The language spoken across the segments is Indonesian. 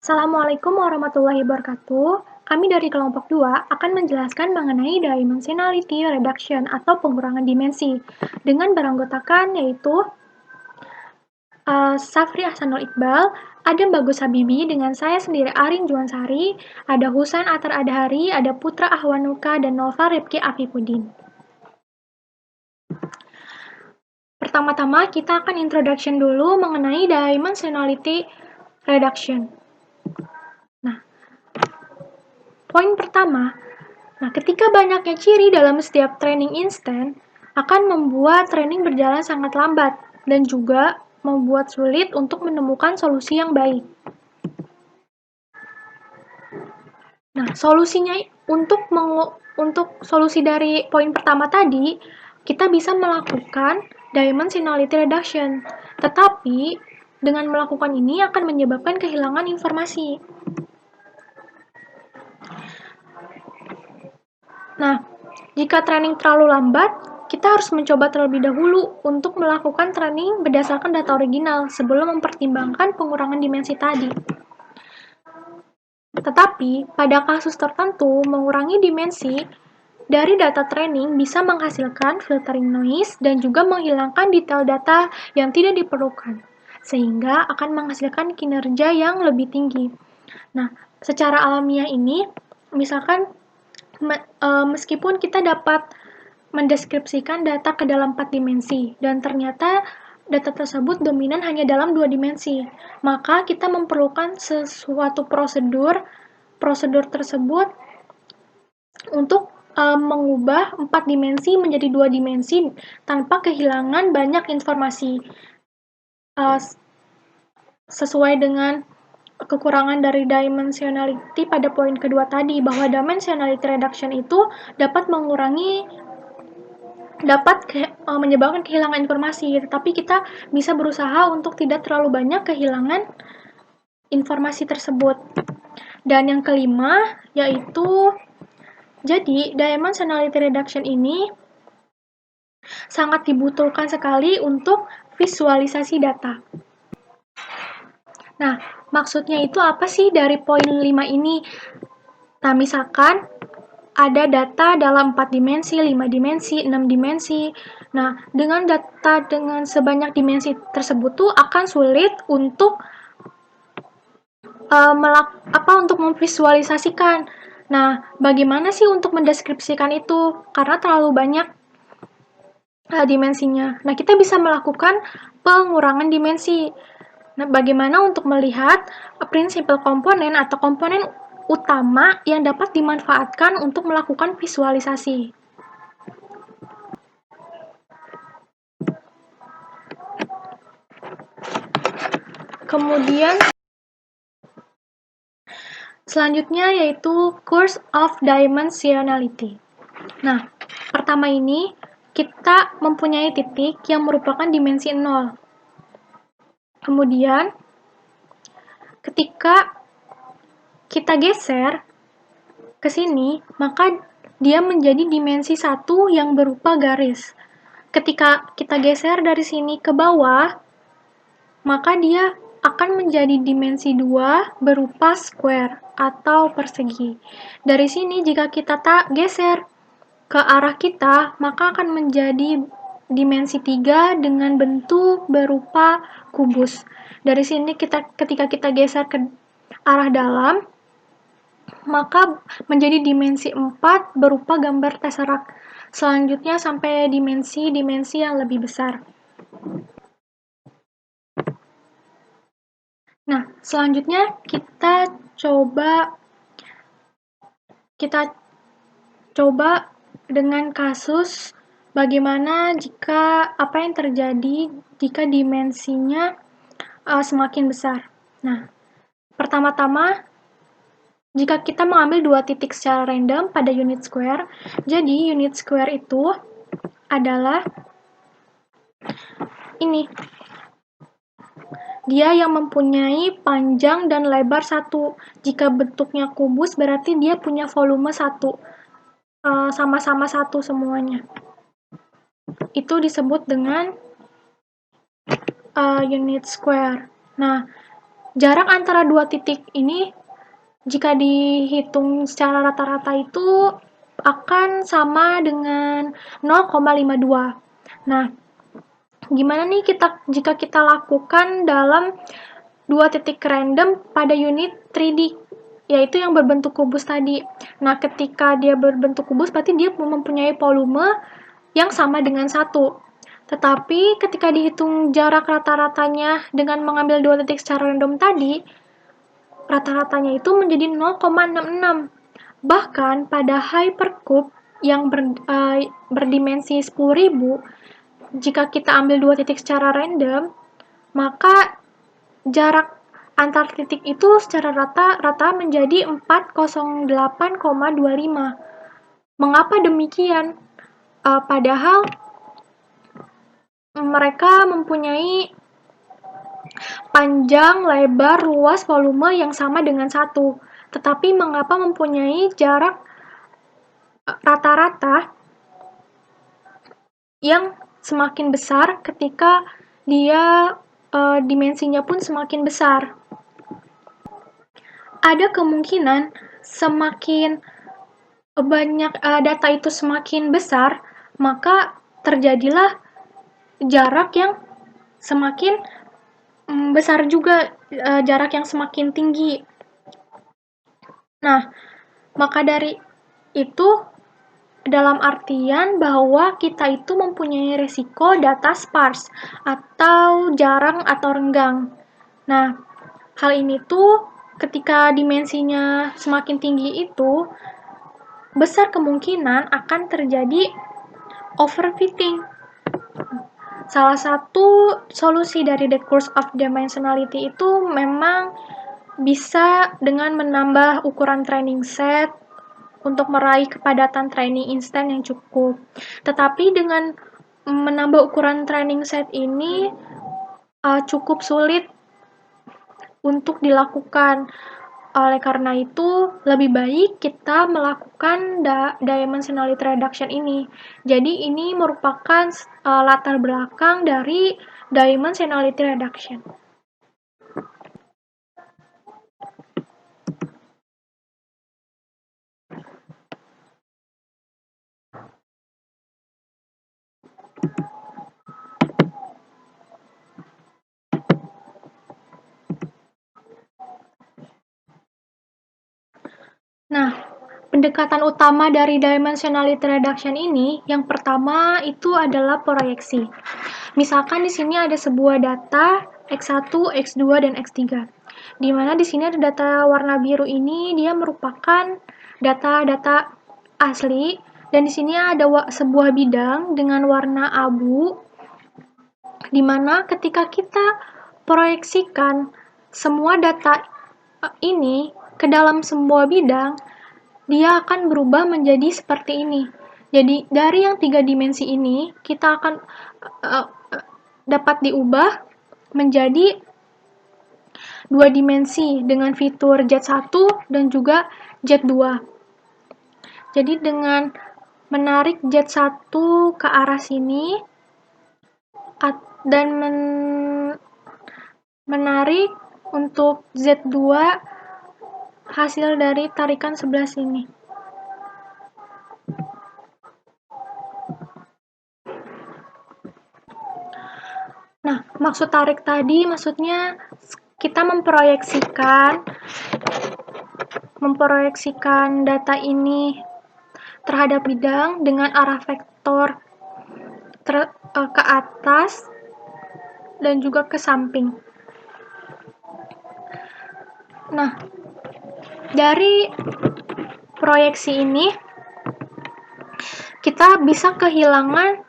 Assalamualaikum warahmatullahi wabarakatuh. Kami dari kelompok 2 akan menjelaskan mengenai dimensionality reduction atau pengurangan dimensi dengan beranggotakan yaitu Safri Ahsanul Iqbal, Adam Bagus Habibi, dengan saya sendiri Arin Juansari, ada Husain Atar Adhari, ada Putra Ahwanuka, dan Nova Rifki Afifuddin. Pertama-tama kita akan introduction dulu mengenai dimensionality reduction. Poin pertama, ketika banyaknya ciri dalam setiap training instan akan membuat training berjalan sangat lambat dan juga membuat sulit untuk menemukan solusi yang baik. Solusinya untuk solusi dari poin pertama tadi, kita bisa melakukan dimensionality reduction. Tetapi dengan melakukan ini akan menyebabkan kehilangan informasi. Jika training terlalu lambat, kita harus mencoba terlebih dahulu untuk melakukan training berdasarkan data original sebelum mempertimbangkan pengurangan dimensi tadi. Tetapi, pada kasus tertentu, mengurangi dimensi dari data training bisa menghasilkan filtering noise dan juga menghilangkan detail data yang tidak diperlukan, sehingga akan menghasilkan kinerja yang lebih tinggi. Secara alamiah ini, misalkan meskipun kita dapat mendeskripsikan data ke dalam 4 dimensi dan ternyata data tersebut dominan hanya dalam 2 dimensi, maka kita memerlukan sesuatu prosedur tersebut untuk mengubah 4 dimensi menjadi 2 dimensi tanpa kehilangan banyak informasi, sesuai dengan kekurangan dari dimensionality pada poin kedua tadi, bahwa dimensionality reduction itu dapat menyebabkan kehilangan informasi, tetapi kita bisa berusaha untuk tidak terlalu banyak kehilangan informasi tersebut. Dan yang kelima, yaitu jadi dimensionality reduction ini sangat dibutuhkan sekali untuk visualisasi data. Maksudnya itu apa sih dari poin 5 ini? Misalkan ada data dalam 4 dimensi, 5 dimensi, 6 dimensi. Dengan data dengan sebanyak dimensi tersebut tuh akan sulit untuk untuk memvisualisasikan. Bagaimana sih untuk mendeskripsikan itu? Karena terlalu banyak dimensinya. Kita bisa melakukan pengurangan dimensi. Bagaimana untuk melihat prinsipal komponen atau komponen utama yang dapat dimanfaatkan untuk melakukan visualisasi. Kemudian selanjutnya yaitu course of dimensionality. Pertama ini kita mempunyai titik yang merupakan dimensi 0. Kemudian ketika kita geser ke sini, maka dia menjadi dimensi 1 yang berupa garis. Ketika kita geser dari sini ke bawah, maka dia akan menjadi dimensi 2 berupa square atau persegi. Dari sini jika kita geser ke arah kita, maka akan menjadi dimensi 3 dengan bentuk berupa kubus. Dari sini ketika kita geser ke arah dalam, maka menjadi dimensi 4 berupa gambar tesseract. Selanjutnya sampai dimensi-dimensi yang lebih besar. Selanjutnya kita coba dengan kasus bagaimana apa yang terjadi jika dimensinya semakin besar. Pertama-tama, jika kita mengambil 2 titik secara random pada unit square, jadi unit square itu adalah ini. Dia yang mempunyai panjang dan lebar 1. Jika bentuknya kubus, berarti dia punya volume 1. Sama-sama 1 semuanya. Itu disebut dengan unit square. Jarak antara dua titik ini jika dihitung secara rata-rata itu akan sama dengan 0,52. Nah, gimana nih jika kita lakukan dalam dua titik random pada unit 3D, yaitu yang berbentuk kubus tadi. Nah, ketika dia berbentuk kubus, berarti dia mempunyai volume yang sama dengan 1. Tetapi ketika dihitung jarak rata-ratanya dengan mengambil dua titik secara random tadi, rata-ratanya itu menjadi 0,66. Bahkan pada hypercube yang berdimensi 10.000, jika kita ambil dua titik secara random, maka jarak antar titik itu secara rata-rata menjadi 408,25. Mengapa demikian? Padahal mereka mempunyai panjang, lebar, luas, volume yang sama dengan 1. Tetapi mengapa mempunyai jarak rata-rata yang semakin besar ketika dia dimensinya pun semakin besar? Ada kemungkinan semakin banyak data itu semakin besar, maka terjadilah jarak yang semakin besar juga, jarak yang semakin tinggi. Nah, maka dari itu, dalam artian bahwa kita itu mempunyai resiko data sparse atau jarang atau renggang. Nah, hal ini tuh ketika dimensinya semakin tinggi itu, besar kemungkinan akan terjadi overfitting. Salah satu solusi dari the curse of dimensionality itu memang bisa dengan menambah ukuran training set untuk meraih kepadatan training instan yang cukup. Tetapi dengan menambah ukuran training set ini cukup sulit untuk dilakukan. Oleh karena itu, lebih baik kita melakukan dimensionality reduction ini. Jadi ini merupakan latar belakang dari dimensionality reduction. Nah, pendekatan utama dari dimensionality reduction ini, yang pertama itu adalah proyeksi. Misalkan di sini ada sebuah data X1, X2, dan X3. Di mana di sini ada data warna biru ini, dia merupakan data-data asli, dan di sini ada sebuah bidang dengan warna abu, di mana ketika kita proyeksikan semua data ini ke dalam sebuah bidang, dia akan berubah menjadi seperti ini. Jadi dari yang 3 dimensi ini, kita akan dapat diubah menjadi 2 dimensi dengan fitur Z1 dan juga Z2. Jadi dengan menarik Z1 ke arah sini dan menarik untuk Z2 hasil dari tarikan sebelah sini. Nah, maksud tarik tadi maksudnya kita memproyeksikan data ini terhadap bidang dengan arah vektor ke atas dan juga ke samping. Nah, dari proyeksi ini kita bisa kehilangan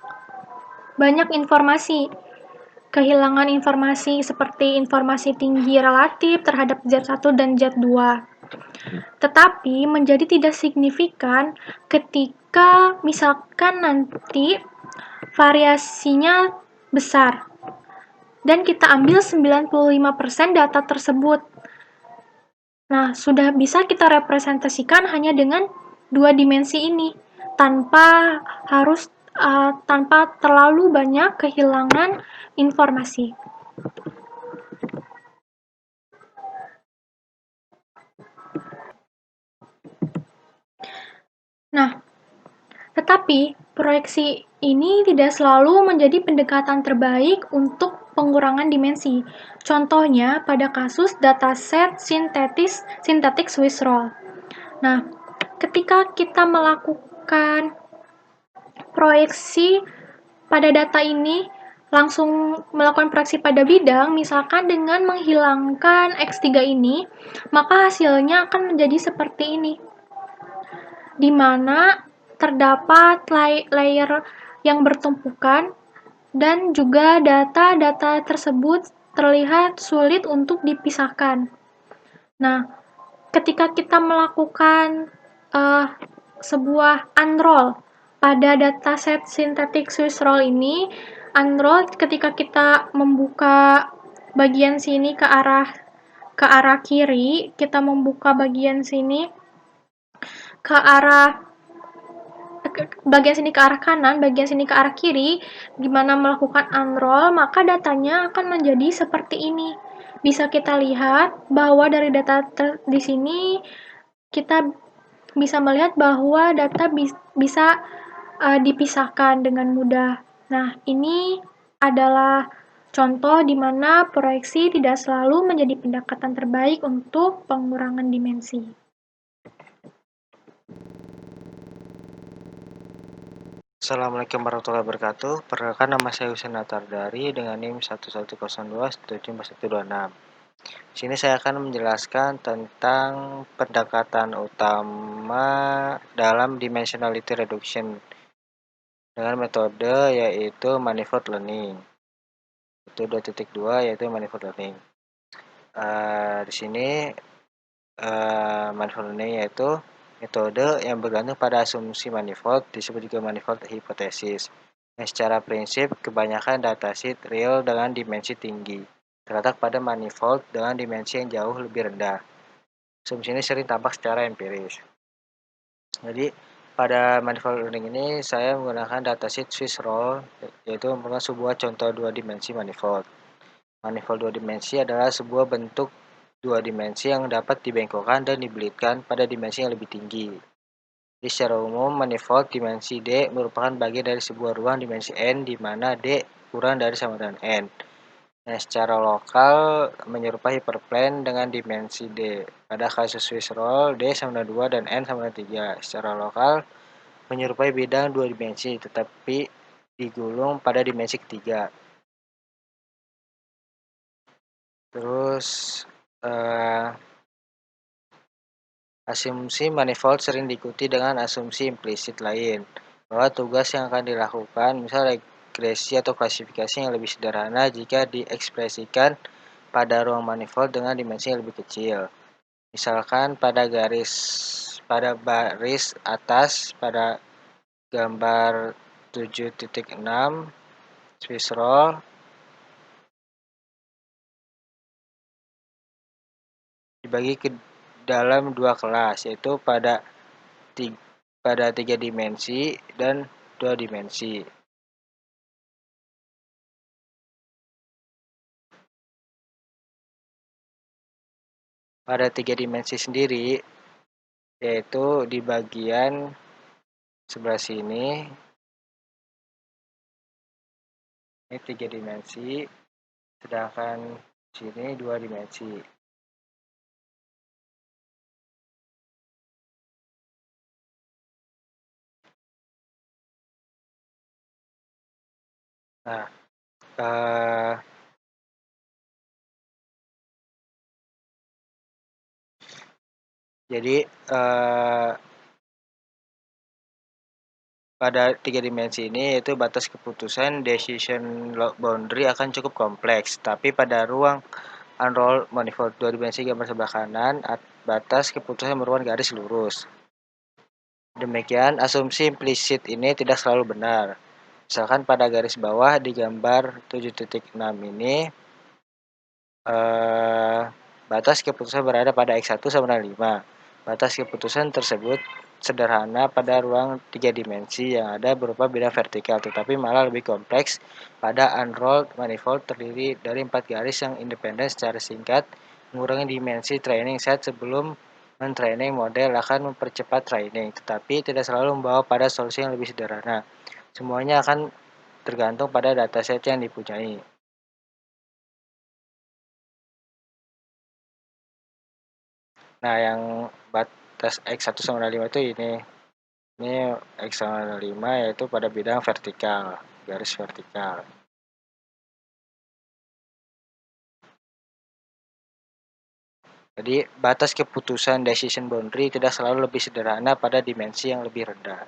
banyak informasi. Kehilangan informasi seperti informasi tinggi relatif terhadap Z1 dan Z2. Tetapi menjadi tidak signifikan ketika misalkan nanti variasinya besar dan kita ambil 95% data tersebut. Nah, sudah bisa kita representasikan hanya dengan 2 dimensi ini tanpa terlalu banyak kehilangan informasi. Tapi, proyeksi ini tidak selalu menjadi pendekatan terbaik untuk pengurangan dimensi. Contohnya pada kasus dataset synthetic Swiss roll. Nah, ketika kita melakukan proyeksi pada data ini, langsung melakukan proyeksi pada bidang, misalkan dengan menghilangkan X3 ini, maka hasilnya akan menjadi seperti ini, di mana terdapat layer yang bertumpukan dan juga data-data tersebut terlihat sulit untuk dipisahkan. Nah, ketika kita melakukan sebuah unroll pada dataset synthetic Swiss roll ini, unroll ketika kita membuka bagian sini ke arah kiri, kita membuka bagian sini ke arah kanan, bagian sini ke arah kiri, di mana melakukan unroll, maka datanya akan menjadi seperti ini. Bisa kita lihat bahwa dari data di sini kita bisa melihat bahwa data bisa dipisahkan dengan mudah. Nah, ini adalah contoh di mana proyeksi tidak selalu menjadi pendekatan terbaik untuk pengurangan dimensi. Assalamualaikum warahmatullahi wabarakatuh. Perkenalkan, nama saya Husain Atardari dengan NIM 1102774126. Di sini saya akan menjelaskan tentang pendekatan utama dalam dimensionality reduction dengan metode yaitu manifold learning. Itu 2.2 yaitu manifold learning. Di sini manifold learning yaitu metode yang bergantung pada asumsi manifold, disebut juga manifold hipotesis. Nah, secara prinsip, kebanyakan dataset real dengan dimensi tinggi terletak pada manifold dengan dimensi yang jauh lebih rendah. Asumsi ini sering tampak secara empiris. Jadi, pada manifold learning ini saya menggunakan dataset Swiss roll, yaitu merupakan sebuah contoh dua dimensi manifold. Manifold dua dimensi adalah sebuah bentuk dua dimensi yang dapat dibengkokkan dan dibelitkan pada dimensi yang lebih tinggi. Jadi secara umum, manifold dimensi D merupakan bagian dari sebuah ruang dimensi N di mana D kurang dari sama dengan N. Nah, secara lokal menyerupai hyperplane dengan dimensi D. Pada kasus Swiss roll, D sama dengan 2 dan N sama dengan 3. Secara lokal menyerupai bidang dua dimensi, tetapi digulung pada dimensi ketiga. Terus, asumsi manifold sering diikuti dengan asumsi implisit lain, bahwa tugas yang akan dilakukan, misal regresi atau klasifikasi yang lebih sederhana jika diekspresikan pada ruang manifold dengan dimensi yang lebih kecil. Misalkan pada baris atas pada gambar 7.6 Swiss roll dibagi ke dalam dua kelas, yaitu pada 3 dimensi dan 2 dimensi. Pada 3 dimensi sendiri, yaitu di bagian sebelah sini, ini 3 dimensi, sedangkan sini 2 dimensi. Nah, jadi pada 3 dimensi ini yaitu batas keputusan decision boundary akan cukup kompleks, tapi pada ruang unroll manifold 2 dimensi gambar sebelah kanan, batas keputusan merupakan garis lurus. Demikian, asumsi implisit ini tidak selalu benar. Misalkan pada garis bawah di gambar 7.6 ini, batas keputusan berada pada X1 sama dengan 5. Batas keputusan tersebut sederhana pada ruang 3 dimensi yang ada berupa bidang vertikal, tetapi malah lebih kompleks pada unrolled manifold terdiri dari 4 garis yang independen secara singkat, mengurangi dimensi training set sebelum Men-training model akan mempercepat training, tetapi tidak selalu membawa pada solusi yang lebih sederhana. Semuanya akan tergantung pada dataset yang dipunyai. Nah, yang batas X1 sama dengan 5 itu ini. Ini X sama dengan 5 yaitu pada bidang vertikal, garis vertikal. Jadi, batas keputusan decision boundary tidak selalu lebih sederhana pada dimensi yang lebih rendah.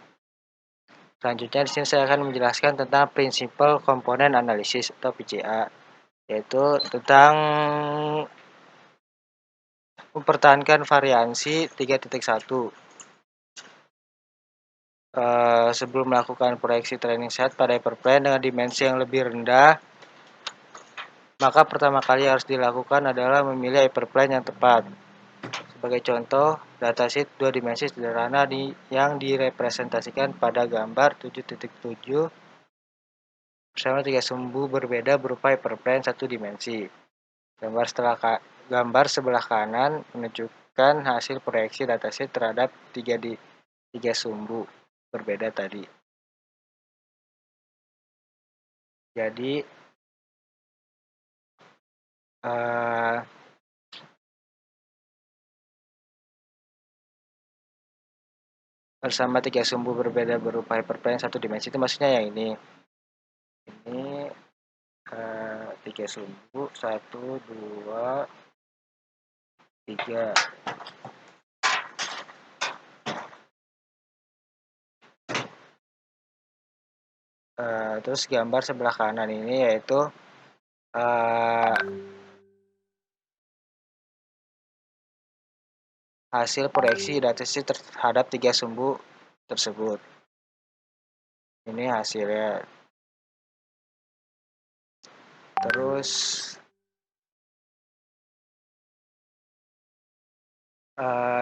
Selanjutnya di sini saya akan menjelaskan tentang prinsipal komponen analisis atau PCA, yaitu tentang mempertahankan variansi 3.1. Sebelum melakukan proyeksi training set pada hyperplane dengan dimensi yang lebih rendah, maka pertama kali harus dilakukan adalah memilih hyperplane yang tepat. Sebagai contoh, datasheet 2 dimensi sederhana yang direpresentasikan pada gambar 7.7 bersama 3 sumbu berbeda berupa hyperplane 1 dimensi. Gambar sebelah kanan menunjukkan hasil proyeksi dataset terhadap 3 sumbu berbeda tadi. Jadi bersama 3 sumbu berbeda berupa hyperplane 1 dimensi itu maksudnya yang ini. Ini 3 sumbu 1, 2, 3. Terus gambar sebelah kanan ini yaitu hasil proyeksi dataset terhadap 3 sumbu tersebut. Ini hasilnya. Terus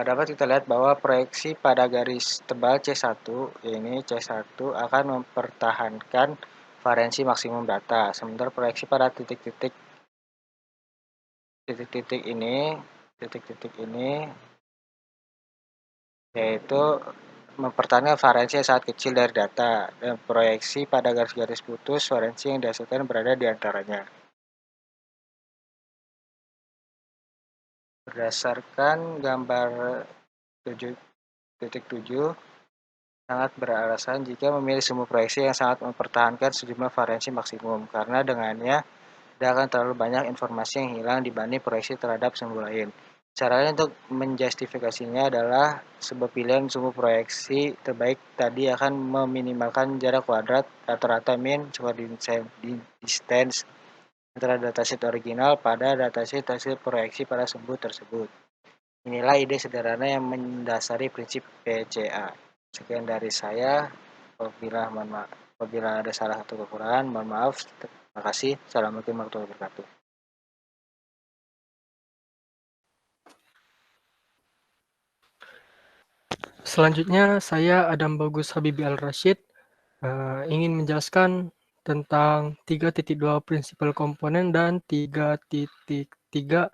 dapat kita lihat bahwa proyeksi pada garis tebal C1 ini C1 akan mempertahankan variansi maksimum data, sementara proyeksi pada titik-titik ini yaitu mempertahankan variansi yang sangat kecil dari data, dan proyeksi pada garis-garis putus variansi yang dihasilkan berada di antaranya. Berdasarkan gambar 7.7 sangat beralasan jika memilih sumbu proyeksi yang sangat mempertahankan sejumlah variansi maksimum, karena dengannya tidak akan terlalu banyak informasi yang hilang dibanding proyeksi terhadap sumbu lain. Caranya untuk menjustifikasinya adalah sebuah pilihan sumbu proyeksi terbaik tadi akan meminimalkan jarak kuadrat rata-rata mean square distance antara dataset original pada dataset hasil proyeksi pada sumbu tersebut. Inilah ide sederhana yang mendasari prinsip PCA. Sekian dari saya. Apabila ada salah satu kekurangan, mohon maaf. Terima kasih. Assalamualaikum warahmatullahi wabarakatuh. Selanjutnya, saya Adam Bagus Habibi Al-Rashid ingin menjelaskan tentang 3.2 prinsipal komponen dan 3.3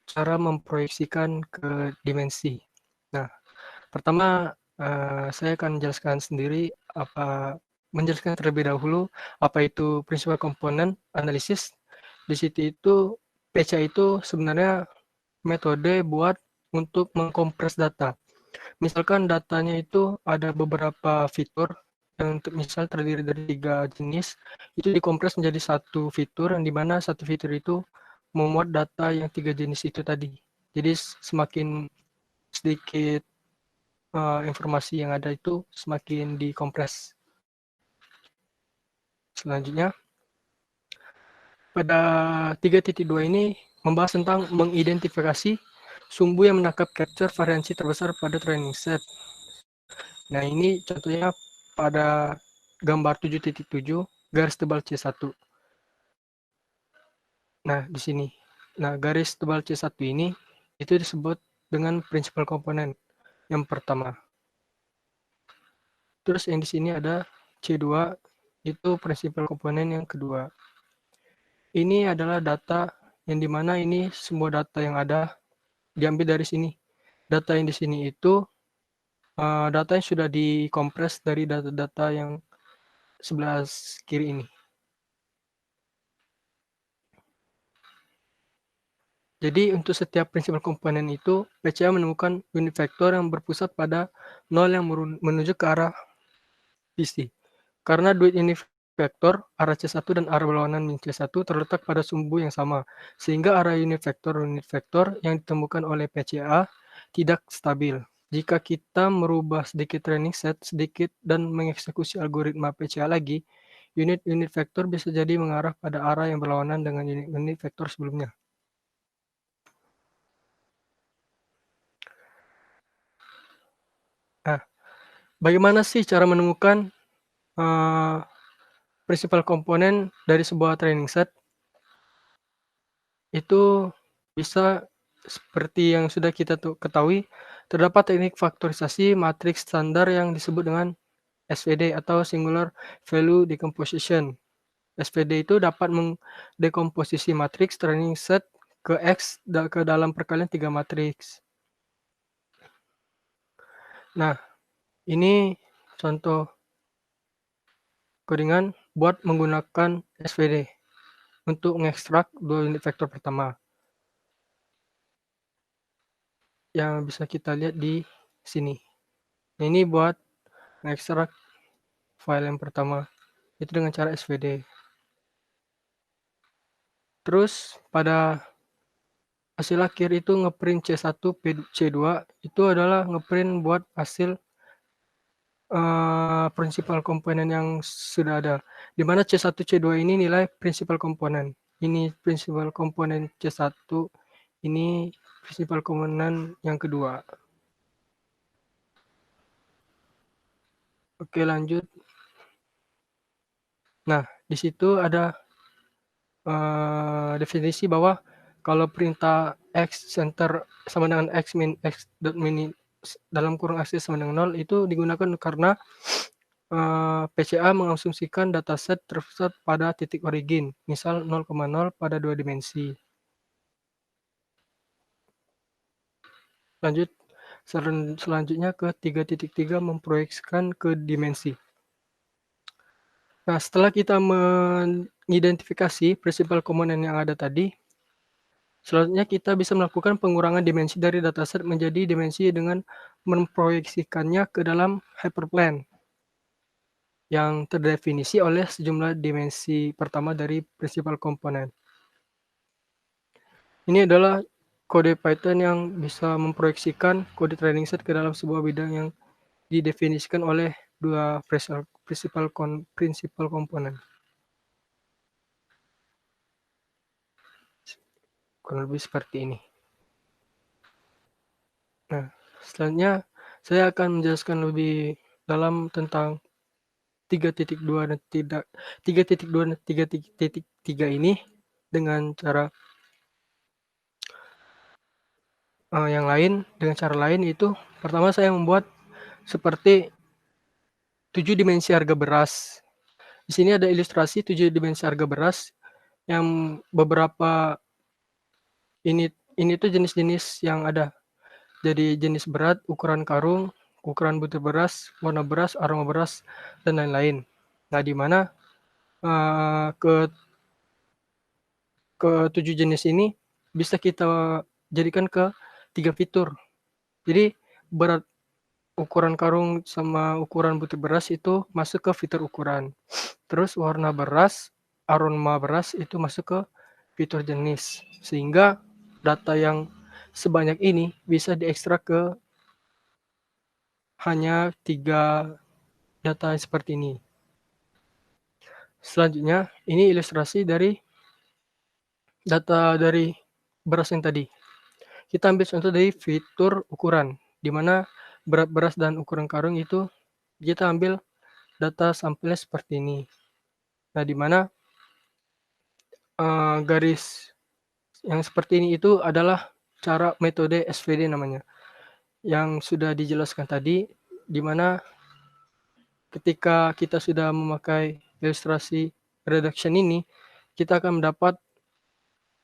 cara memproyeksikan ke dimensi. Nah, pertama saya akan menjelaskan terlebih dahulu apa itu prinsipal komponen analisis. Di situ itu PCA itu sebenarnya metode buat untuk mengkompres data. Misalkan datanya itu ada beberapa fitur yang misal terdiri dari 3 jenis, itu dikompres menjadi satu fitur yang dimana satu fitur itu memuat data yang 3 jenis itu tadi. Jadi semakin sedikit informasi yang ada itu semakin dikompres. Selanjutnya, pada 3.2 ini membahas tentang mengidentifikasi sumbu yang menangkap capture variansi terbesar pada training set. Nah, ini contohnya pada gambar 7.7 garis tebal C1. Nah, di sini. Nah, garis tebal C1 ini itu disebut dengan prinsipal komponen yang pertama. Terus yang di sini ada C2 itu prinsipal komponen yang kedua. Ini adalah data yang dimana ini semua data yang ada diambil dari sini. data yang di sini itu data yang sudah dikompres dari data-data yang sebelah kiri ini. Jadi untuk setiap prinsipal komponen itu, PCA menemukan unit vektor yang berpusat pada 0 yang menuju ke arah PC. Karena dua unit vektor, arah C1 dan arah berlawanan min C1 terletak pada sumbu yang sama, sehingga arah unit vektor yang ditemukan oleh PCA tidak stabil. Jika kita merubah sedikit training set sedikit dan mengeksekusi algoritma PCA lagi, unit-unit vektor bisa jadi mengarah pada arah yang berlawanan dengan unit vektor sebelumnya. Nah, bagaimana sih cara menemukan prinsipal komponen dari sebuah training set? Itu bisa seperti yang sudah kita ketahui, terdapat teknik faktorisasi matriks standar yang disebut dengan SVD atau Singular Value Decomposition. SVD itu dapat mendekomposisi matriks training set ke X ke dalam perkalian 3 matriks. Nah, ini contoh codingan buat menggunakan SVD untuk mengekstrak dua unit vektor pertama. Yang bisa kita lihat di sini. Ini buat mengekstrak file yang pertama itu dengan cara SVD. Terus pada hasil akhir itu ngeprint C1 C2 itu adalah ngeprint buat hasil prinsipal komponen yang sudah ada. Di mana C1 C2 ini nilai prinsipal komponen. Ini prinsipal komponen C1, ini prinsipal komponen yang kedua. Oke, lanjut. Nah, di situ ada definisi bahwa kalau perintah x center sama dengan x min x dot mini dalam kurung akses sama dengan 0 itu digunakan karena PCA mengasumsikan dataset terpusat pada titik origin, misal 0,0 pada 2 dimensi. Lanjut, selanjutnya ke 3.3 memproyeksikan ke dimensi. Nah, setelah kita mengidentifikasi prinsipal komponen yang ada tadi, selanjutnya kita bisa melakukan pengurangan dimensi dari dataset menjadi dimensi dengan memproyeksikannya ke dalam hyperplane yang terdefinisi oleh sejumlah dimensi pertama dari prinsipal komponen. Ini adalah kode Python yang bisa memproyeksikan kode training set ke dalam sebuah bidang yang didefinisikan oleh dua prinsipal komponen. Kurang lebih seperti ini. Nah, selanjutnya saya akan menjelaskan lebih dalam tentang 3.2 dan 3.2 dan 3.3 ini dengan cara yang lain. Dengan cara lain itu pertama saya membuat seperti 7 dimensi harga beras. Di sini ada ilustrasi 7 dimensi harga beras yang beberapa ini tuh jenis-jenis yang ada. Jadi jenis berat, ukuran karung, ukuran butir beras, warna beras, aroma beras, dan lain-lain. Nah, di mana ke 7 jenis ini bisa kita jadikan ke 3 fitur. Jadi berat ukuran karung sama ukuran butir beras itu masuk ke fitur ukuran. Terus warna beras, aroma beras itu masuk ke fitur jenis. Sehingga data yang sebanyak ini bisa diekstrak ke hanya 3 data seperti ini. Selanjutnya, ini ilustrasi dari data dari beras yang tadi. Kita ambil contoh dari fitur ukuran, di mana berat beras dan ukuran karung itu kita ambil data sampelnya seperti ini. Nah, di mana garis yang seperti ini itu adalah cara metode SVD namanya, yang sudah dijelaskan tadi, di mana ketika kita sudah memakai ilustrasi reduction ini, kita akan mendapat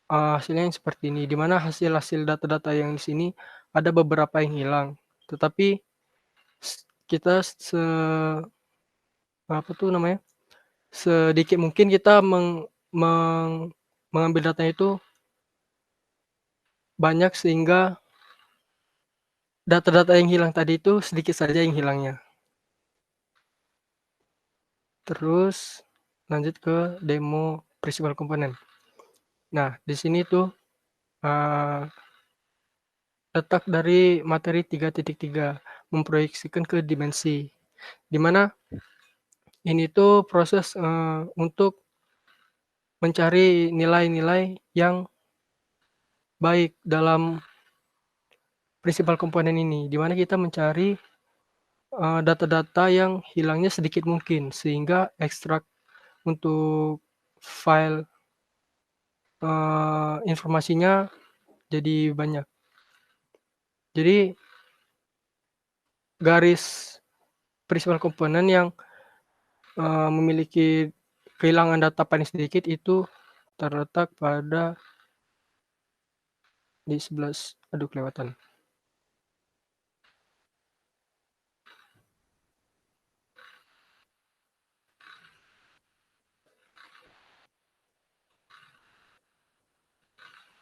hasilnya yang seperti ini, di mana hasil-hasil data-data yang di sini ada beberapa yang hilang, tetapi kita apa tuh namanya, sedikit mungkin kita mengambil data itu banyak sehingga data-data yang hilang tadi itu sedikit saja yang hilangnya. Terus lanjut ke demo principal component. Nah, di sini tuh letak dari materi 3.3 memproyeksikan ke dimensi, di mana ini tuh proses untuk mencari nilai-nilai yang baik dalam principal komponen ini, di mana kita mencari data-data yang hilangnya sedikit mungkin, sehingga ekstrak untuk file informasinya jadi banyak. Jadi garis principal komponen yang memiliki kehilangan data paling sedikit itu terletak pada di 11, aduh kelewatan.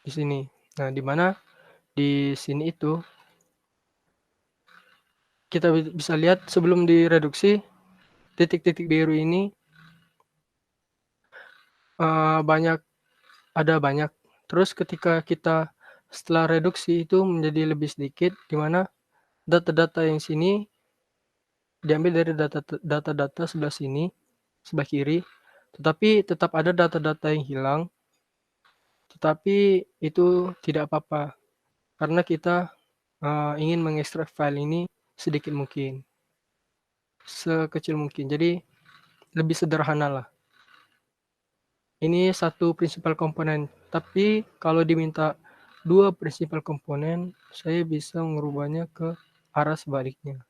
Di sini. Nah, di mana di sini itu kita bisa lihat sebelum direduksi titik-titik biru ini ada banyak. Terus ketika kita setelah reduksi itu menjadi lebih sedikit, di mana data-data yang sini diambil dari data-data sebelah sini, sebelah kiri, tetapi tetap ada data-data yang hilang, tetapi itu tidak apa-apa, karena kita ingin mengekstrak file ini sedikit mungkin, sekecil mungkin, jadi lebih sederhana lah. Ini satu principal komponen, tapi kalau diminta 2 principal komponen, saya bisa merubahnya ke arah sebaliknya.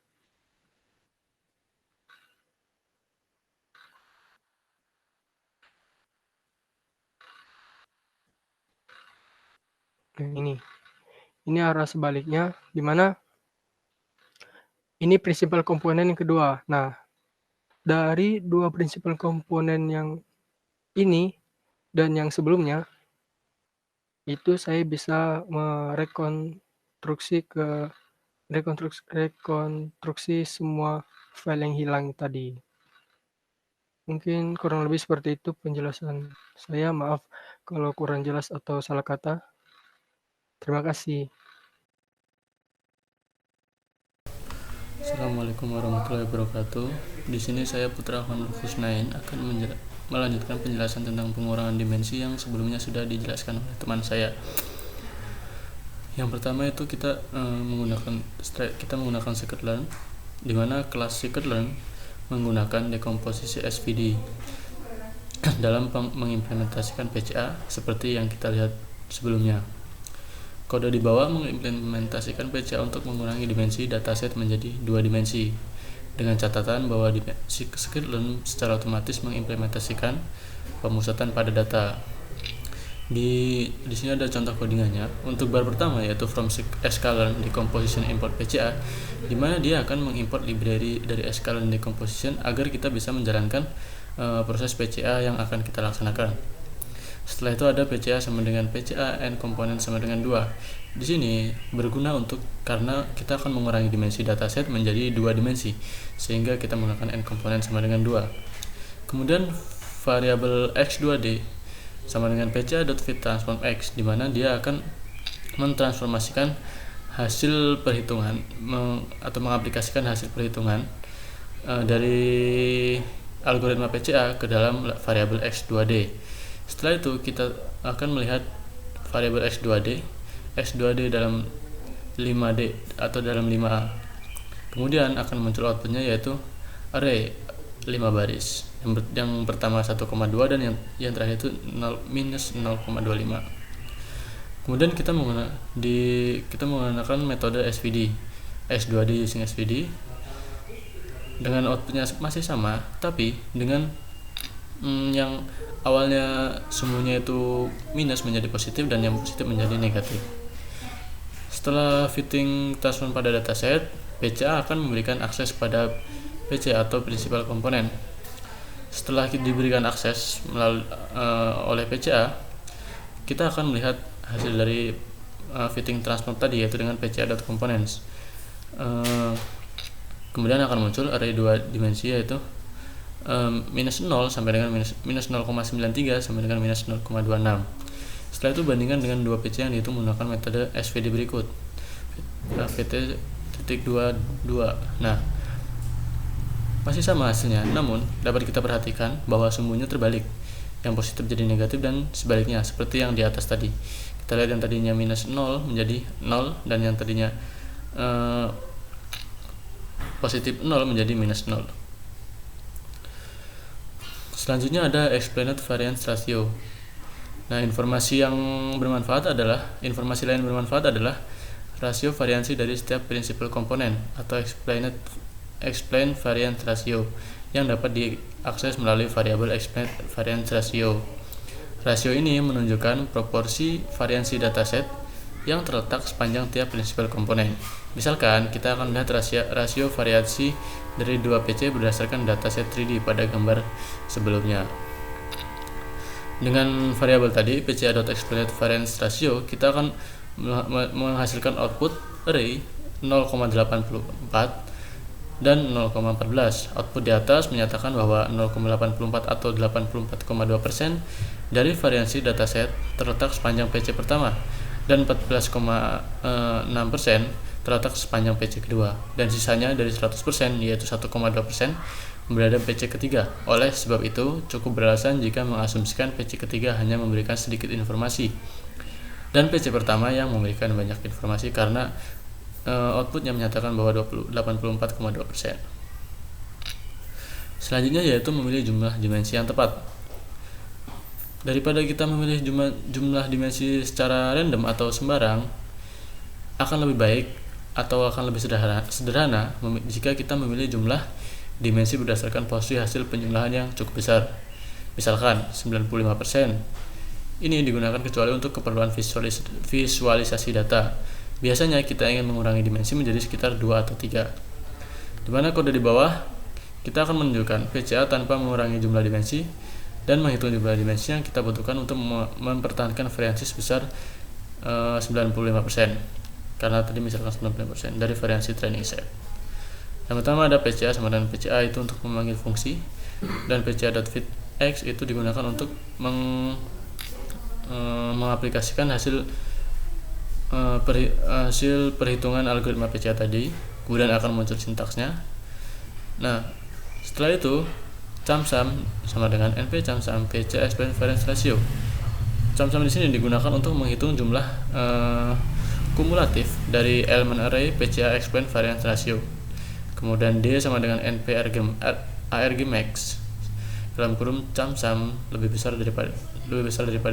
Nah, ini arah sebaliknya, di mana ini principal komponen yang kedua. Nah, dari 2 principal komponen yang ini dan yang sebelumnya, itu saya bisa rekonstruksi semua file yang hilang tadi. Mungkin kurang lebih seperti itu penjelasan saya. Maaf kalau kurang jelas atau salah kata. Terima kasih. Assalamualaikum warahmatullahi wabarakatuh. Di sini saya Putra Husnain akan melanjutkan penjelasan tentang pengurangan dimensi yang sebelumnya sudah dijelaskan oleh teman saya. Yang pertama itu kita menggunakan scikit-learn, di mana kelas scikit-learn menggunakan dekomposisi SVD dalam mengimplementasikan PCA seperti yang kita lihat sebelumnya. Kode di bawah mengimplementasikan PCA untuk mengurangi dimensi dataset menjadi 2 dimensi, dengan catatan bahwa scikit-learn secara otomatis mengimplementasikan pemusatan pada data. Di sini ada contoh codingannya. Untuk bar pertama yaitu from sklearn decomposition import PCA, di mana dia akan mengimport library dari sklearn decomposition agar kita bisa menjalankan proses PCA yang akan kita laksanakan. Setelah itu ada PCA sama dengan PCA n komponen sama dengan 2. Di sini berguna karena kita akan mengurangi dimensi dataset menjadi 2 dimensi, sehingga kita menggunakan n komponen sama dengan 2. Kemudian variabel x2d sama dengan PCA.fitTransformX, di mana dia akan mentransformasikan hasil perhitungan atau mengaplikasikan hasil perhitungan dari algoritma PCA ke dalam variabel x2d. Setelah itu kita akan melihat variabel x2d dalam 5D atau dalam 5A. Kemudian akan muncul outputnya yaitu array 5 baris. Yang pertama 1,2 dan yang terakhir itu minus 0,25. Kemudian kita menggunakan metode SVD, x2d using SVD, dengan outputnya masih sama, tapi dengan yang awalnya sumunya itu minus menjadi positif dan yang positif menjadi negatif. Setelah fitting transform pada dataset, PCA akan memberikan akses pada PC atau principal component. Setelah diberikan akses oleh PCA, kita akan melihat hasil dari fitting transform tadi, yaitu dengan PCA.components. Kemudian akan muncul array 2 dimensi, yaitu minus 0 sampai dengan minus 0,93 sampai dengan minus 0,26. Setelah itu bandingkan dengan 2 PC yang dihitung menggunakan metode SVD berikut, PT.22. Nah, masih sama hasilnya, namun dapat kita perhatikan bahwa sumbunya terbalik, yang positif jadi negatif dan sebaliknya, seperti yang di atas tadi. Kita lihat yang tadinya minus 0 menjadi 0, dan yang tadinya positif 0 menjadi minus 0. Selanjutnya ada explained variance ratio. Nah, informasi lain bermanfaat adalah rasio variansi dari setiap principal komponen atau explained variance ratio yang dapat diakses melalui variabel explained variance ratio. Rasio ini menunjukkan proporsi variansi dataset yang terletak sepanjang tiap principal komponen. Misalkan kita akan melihat rasio variasi dari 2 PC berdasarkan dataset 3D pada gambar sebelumnya. Dengan variabel tadi PCA.explained variance ratio, kita akan menghasilkan output array 0,84 dan 0,14. Output di atas menyatakan bahwa 0,84 atau 84,2% dari variansi dataset terletak sepanjang PC pertama dan 14,6% terletak sepanjang PC kedua, dan sisanya dari 100% yaitu 1,2% berada PC ketiga. Oleh sebab itu, cukup beralasan jika mengasumsikan PC ketiga hanya memberikan sedikit informasi dan PC pertama yang memberikan banyak informasi, karena outputnya menyatakan bahwa 84,2%. Selanjutnya yaitu memilih jumlah dimensi yang tepat. Daripada kita memilih jumlah dimensi secara random atau sembarang, akan lebih baik atau akan lebih sederhana jika kita memilih jumlah dimensi berdasarkan posisi hasil penjumlahan yang cukup besar. Misalkan 95%. Ini digunakan kecuali untuk keperluan visualisasi data. Biasanya kita ingin mengurangi dimensi menjadi sekitar 2 atau 3. Di mana kode di bawah kita akan menunjukkan PCA tanpa mengurangi jumlah dimensi dan menghitung jumlah dimensi yang kita butuhkan untuk mempertahankan variansi sebesar 95%. Karena tadi misalkan 95% dari variansi training set. Yang pertama ada PCA sama dengan PCA itu untuk memanggil fungsi, dan PCA.fitX itu digunakan untuk mengaplikasikan hasil perhitungan algoritma PCA tadi. Kemudian akan muncul sintaksnya. Nah, setelah itu ChamSum sama dengan NP ChamSum PCA explained variance ratio. ChamSum di sini digunakan untuk menghitung jumlah kumulatif dari elemen array PCA explained variance ratio. Kemudian D sama dengan NP argmax dalam kurung ChamSum lebih besar daripada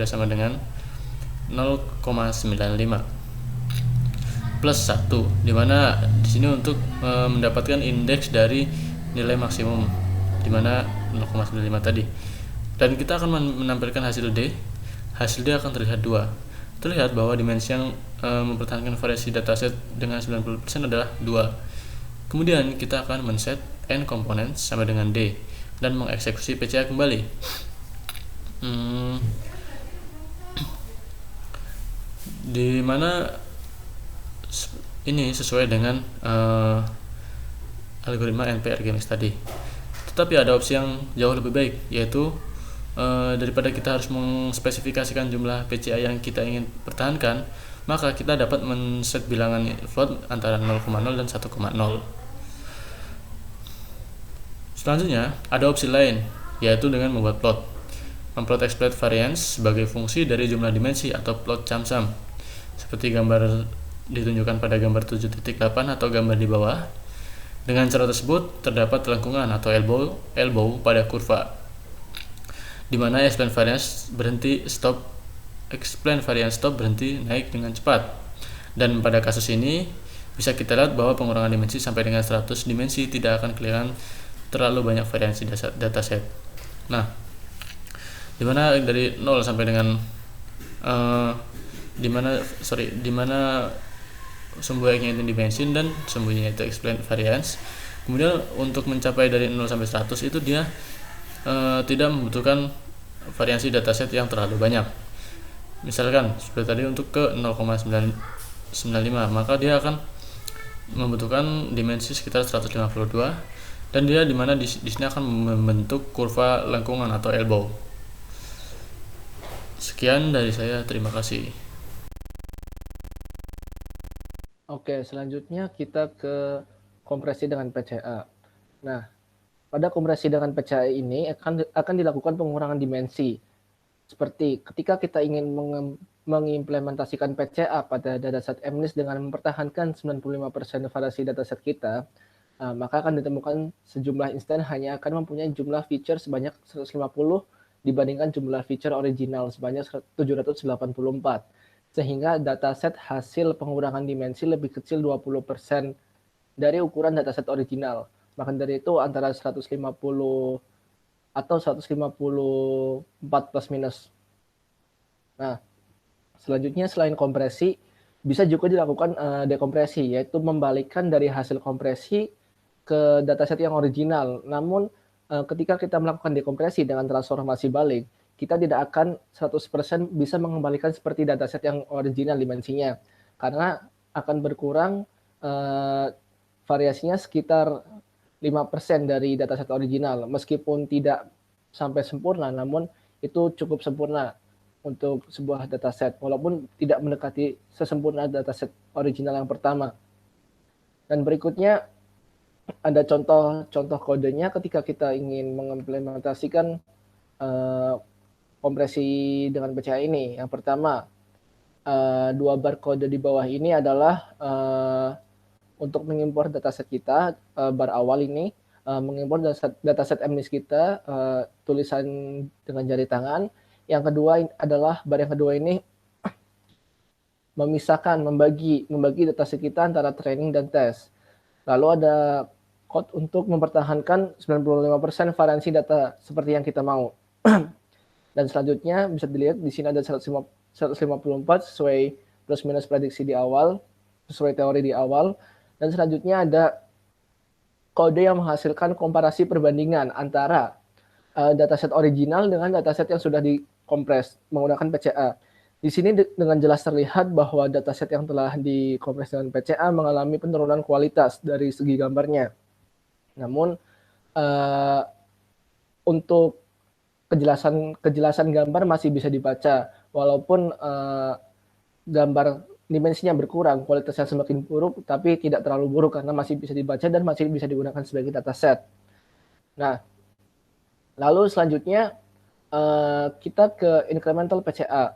sama dengan 0,95 plus 1, dimana di sini untuk mendapatkan indeks dari nilai maksimum, dimana 0,95 tadi, dan kita akan menampilkan hasil D. Hasil D akan terlihat 2. Terlihat bahwa dimensi yang mempertahankan variasi dataset dengan 90% adalah 2. Kemudian kita akan men-set n komponen sama dengan D dan mengeksekusi PCA kembali. Di mana ini sesuai dengan algoritma NP-argmax tadi. Tetapi ada opsi yang jauh lebih baik, yaitu daripada kita harus mengspesifikasikan jumlah PCA yang kita ingin pertahankan, maka kita dapat men-set bilangan float antara 0,0 dan 1,0. Selanjutnya ada opsi lain, yaitu dengan membuat plot. Memplot explained variance sebagai fungsi dari jumlah dimensi atau plot ChamSum, seperti gambar ditunjukkan pada gambar 7.8 atau gambar di bawah. Dengan cara tersebut terdapat lengkungan atau elbow pada kurva, di mana explained variance stop berhenti naik dengan cepat. Dan pada kasus ini bisa kita lihat bahwa pengurangan dimensi sampai dengan 100 dimensi tidak akan kelihatan terlalu banyak variansi dataset. Nah, dimana dari 0 sampai dengan dimana sumbu X-nya itu dimension dan sumbunya itu explain variance. Kemudian untuk mencapai dari 0 sampai 100 itu dia tidak membutuhkan variasi dataset yang terlalu banyak. Misalkan seperti tadi untuk ke 0,995, maka dia akan membutuhkan dimensi sekitar 152, dan dia dimana di sini akan membentuk kurva lengkungan atau elbow. Sekian dari saya, terima kasih. Oke, selanjutnya kita ke kompresi dengan PCA. Nah, pada kompresi dengan PCA ini akan dilakukan pengurangan dimensi. Seperti ketika kita ingin mengimplementasikan PCA pada dataset MNIST dengan mempertahankan 95% variasi dataset kita, maka akan ditemukan sejumlah instan hanya akan mempunyai jumlah feature sebanyak 150 dibandingkan jumlah feature original sebanyak 784. Sehingga dataset hasil pengurangan dimensi lebih kecil 20% dari ukuran dataset original. Maka dari itu antara 150 atau 154 plus minus. Nah, selanjutnya selain kompresi, bisa juga dilakukan dekompresi, yaitu membalikkan dari hasil kompresi ke dataset yang original. Namun ketika kita melakukan dekompresi dengan transformasi balik, kita tidak akan 100% bisa mengembalikan seperti dataset yang original dimensinya, karena akan berkurang variasinya sekitar 5% dari dataset original. Meskipun tidak sampai sempurna, namun itu cukup sempurna untuk sebuah dataset, walaupun tidak mendekati sesempurna dataset original yang pertama. Dan berikutnya ada contoh kodenya ketika kita ingin mengimplementasikan kompresi dengan PCA ini. Yang pertama, 2 bar kode di bawah ini adalah untuk mengimpor dataset kita, bar awal ini, mengimpor dataset MNIST kita, tulisan dengan jari tangan. Yang kedua adalah bar yang kedua ini membagi dataset kita antara training dan tes. Lalu ada code untuk mempertahankan 95% variansi data seperti yang kita mau. Dan selanjutnya bisa dilihat di sini ada 154 sesuai plus minus prediksi di awal, sesuai teori di awal. Dan selanjutnya ada kode yang menghasilkan komparasi perbandingan antara dataset original dengan dataset yang sudah dikompres menggunakan PCA. Di sini dengan jelas terlihat bahwa dataset yang telah dikompres dengan PCA mengalami penurunan kualitas dari segi gambarnya. Namun untuk kejelasan gambar masih bisa dibaca, walaupun gambar dimensinya berkurang, kualitasnya semakin buruk, tapi tidak terlalu buruk karena masih bisa dibaca dan masih bisa digunakan sebagai dataset. Nah, lalu selanjutnya kita ke incremental PCA.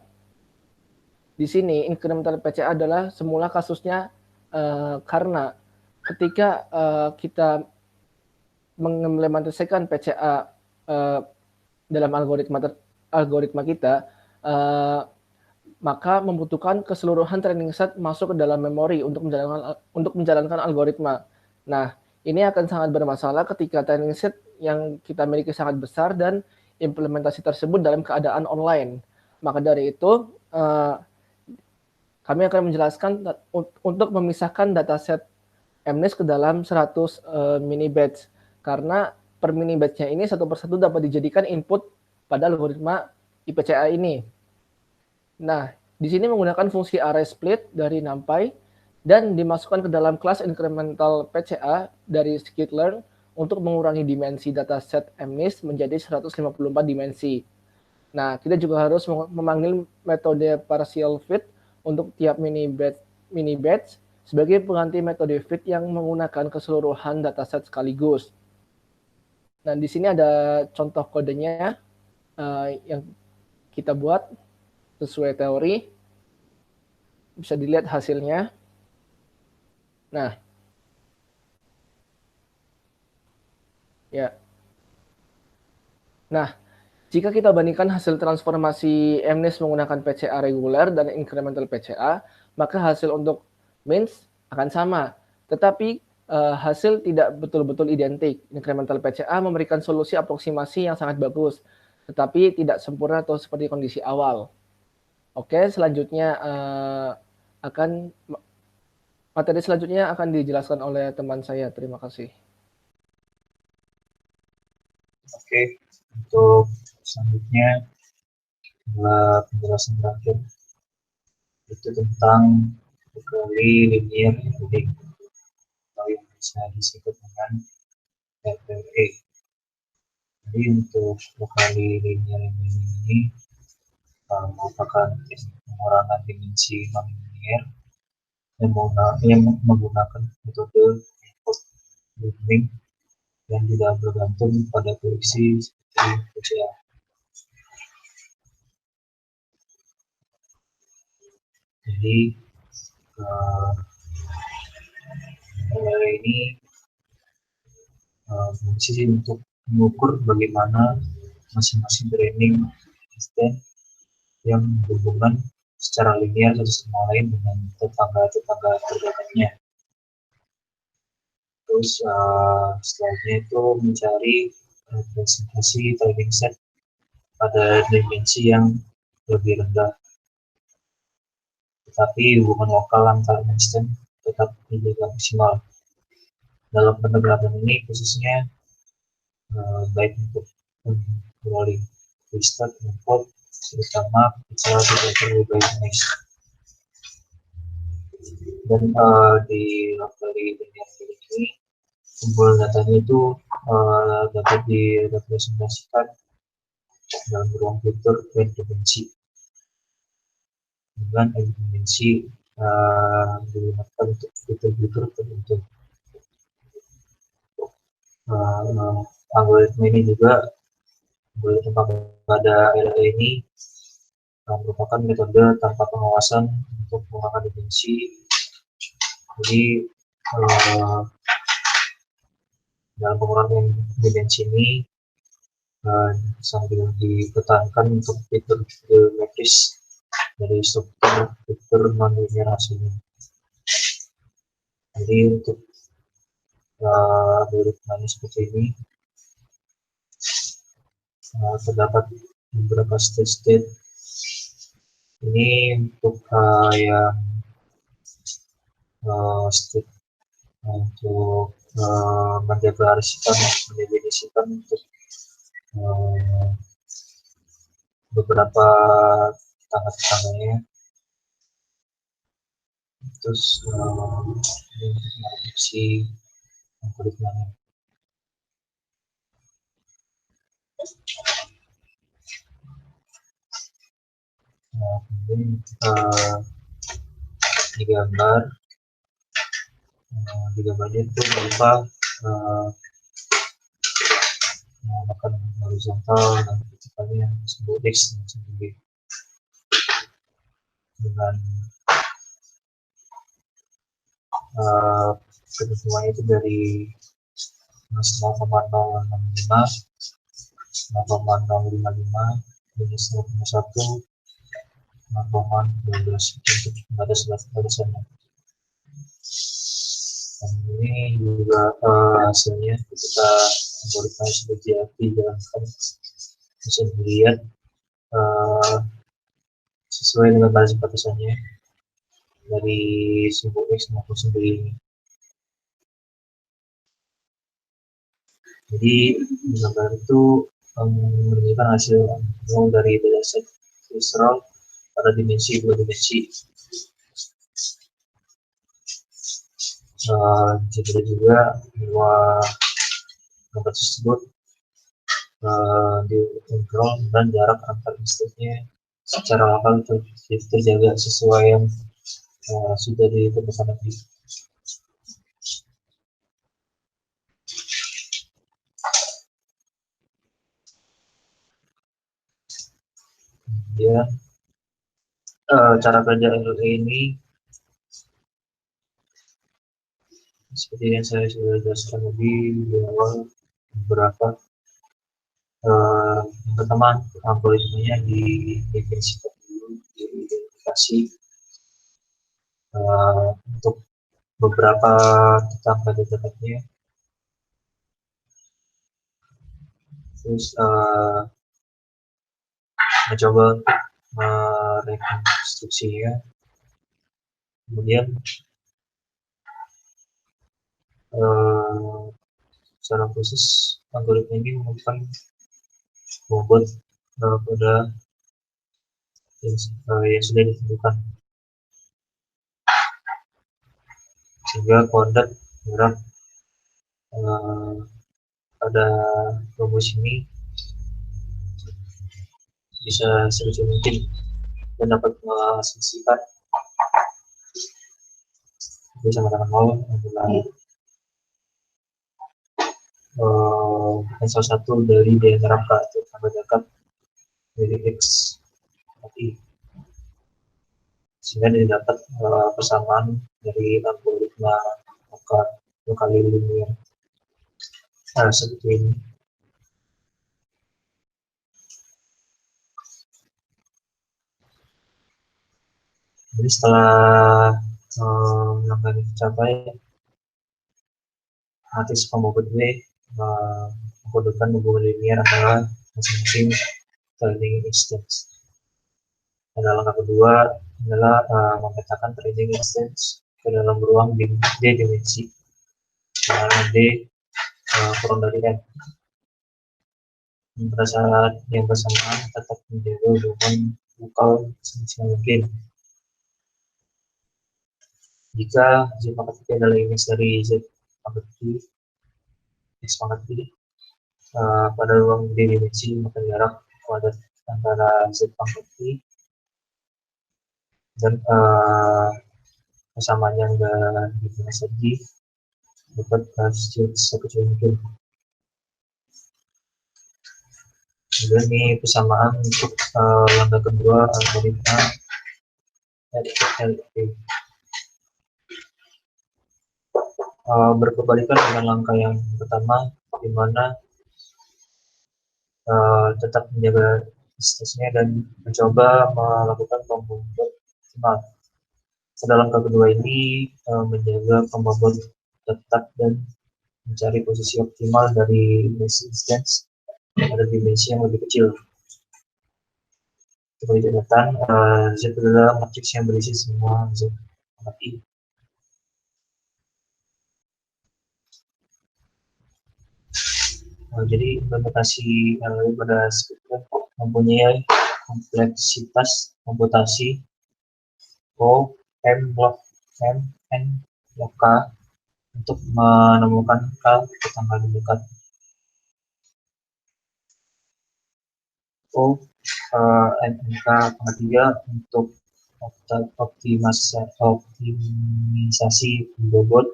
Di sini incremental PCA adalah semula kasusnya karena ketika kita mengimplementasikan PCA dalam algoritma kita, maka membutuhkan keseluruhan training set masuk ke dalam memori untuk menjalankan algoritma. Nah, ini akan sangat bermasalah ketika training set yang kita miliki sangat besar dan implementasi tersebut dalam keadaan online. Maka dari itu, kami akan menjelaskan untuk memisahkan dataset MNIST ke dalam 100 mini batch. Karena per mini batch-nya ini satu persatu dapat dijadikan input pada algoritma IPCA ini. Nah, di sini menggunakan fungsi array split dari NumPy dan dimasukkan ke dalam kelas incremental PCA dari scikit-learn untuk mengurangi dimensi dataset MNIST menjadi 154 dimensi. Nah, kita juga harus memanggil metode partial fit untuk tiap mini batch sebagai pengganti metode fit yang menggunakan keseluruhan dataset sekaligus. Nah, di sini ada contoh kodenya yang kita buat sesuai teori. Bisa dilihat hasilnya. Nah, ya. Nah, jika kita bandingkan hasil transformasi MNIST menggunakan PCA reguler dan incremental PCA, maka hasil untuk means akan sama. Tetapi hasil tidak betul-betul identik. Incremental PCA memberikan solusi aproksimasi yang sangat bagus. tetapi tidak sempurna atau seperti kondisi awal. Oke, selanjutnya materi selanjutnya akan dijelaskan oleh teman saya. Terima kasih. Oke, untuk selanjutnya penjelasan terakhir itu tentang lokali linear encoding atau yang bisa disebut dengan LLE. Jadi untuk lokali linear encoding ini merupakan teknik pengurangan dimensi non-linear yang menggunakan metode input learning yang tidak bergantung pada prediksi seperti PCA. Jadi ini berfungsi untuk mengukur bagaimana masing-masing training sistem yang berhubungan secara linear satu sama lain dengan tetangga-tetangga terdekatnya. Terus selanjutnya itu mencari representasi training set pada dimensi yang lebih rendah. Tetapi hubungan lokal antar instance tetap dijaga maksimal. Dalam pendekatan ini khususnya baik untuk rolling twisted maupun terutama bicara tidak baik dan di lokali ini kumpulan datanya itu dapat direpresentasikan dalam ruang vektor dan dimensi dengan dimensi digunakan untuk vektor-vektor tertentu. Algoritma ini juga algoritma pada era ini merupakan metode tanpa pengawasan untuk menggunakan dimensi. Jadi dalam pengurangan dimensi ini sambil dipertahankan untuk fitur geometris dari struktur fitur non-linear hasilnya. Jadi untuk algoritmanya seperti ini terdapat beberapa state ini untuk yang state untuk mendefinisikan untuk beberapa tetangga-tetangganya. Terus untuk mengadopsi algoritmanya. Kemudian di gambarnya itu berupa menggunakan horizontal dan vertikalnya disebut X sendiri dengan ketentuannya itu dari 0,065 0,055 minus 0,1 0,12 untuk batasannya. Dan ini juga hasilnya ketika algoritma sudah dijalankan bisa dilihat sesuai dengan batasannya dari simbol X maupun simbol ini. Jadi gambar itu menunjukkan hasil nol dari dataset visceral pada dimensi dua dimensi. Jadi juga bahwa gambar tersebut dikontrol dan jarak antar instansinya secara lokal terjaga sesuai yang sudah ditentukan tadi. Ya, cara kerja LLE ini seperti yang saya sudah jelaskan tadi di awal beberapa pertama algoritmanya didefinisikan dulu, diidentifikasi untuk beberapa tetangga-tetangganya. Terus mencoba untuk merekonstruksinya. Kemudian secara khusus algoritma ini merupakan bobot pada yang sudah ditentukan, sehingga koordinat jarak pada rumus ini bisa sekecil mungkin dan dapat mengasumsikan sama dengan 0 adalah salah satu dari diantara atau tambah dekat dari X I, sehingga didapat persamaan dari algoritma kali linear seperti ini. Jadi setelah langkah ini tercapai, matris pembobot B mengkodekan hubungan linear adalah masing-masing training instance. Dan langkah kedua adalah memetakan training instance ke dalam ruang D dimensi, di mana D kurang dari N. Pada saat yang bersamaan tetap menjaga hubungan lokal semaksimal mungkin. Jika Z pangkat I adalah image dari Z pangkat I, X pangkat I, pada ruang D dimensi, maka jarak kuadrat antara Z pangkat I dan persamaan yang sudah dibahas tadi dapat sekecil mungkin. Kemudian ini persamaan untuk langkah kedua algoritma LP. Berkebalikan dengan langkah yang pertama, di mana tetap menjaga instansinya dan mencoba melakukan pembobot optimal. Pada langkah kedua ini menjaga pembobot tetap dan mencari posisi optimal dari instance pada dimensi yang lebih kecil. Sebagai catatan, Z adalah matriks yang berisi semua Z pangkat I. Jadi implementasi pada script mempunyai kompleksitas komputasi O, M, log M, N, log K untuk menemukan K tetangga dekat. O, NK pangkat 3 untuk optimisasi bobot,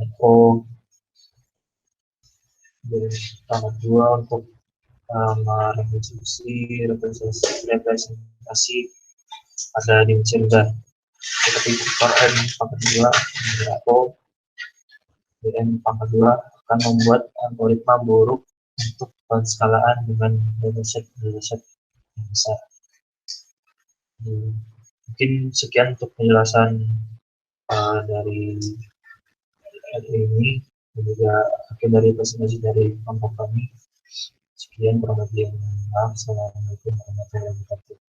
dan O pangkat 2 untuk representasi pada dimensi rendah. Tetapi for N pangkat 2 O N pangkat 2 akan membuat algoritma buruk untuk penskalaan dengan dataset yang besar. Mungkin sekian untuk penjelasan dari ini, dan juga akhir dari presentasi dari kelompok kami. Sekian kurang lebih yang maaf. Assalamualaikum warahmatullahi wabarakatuh.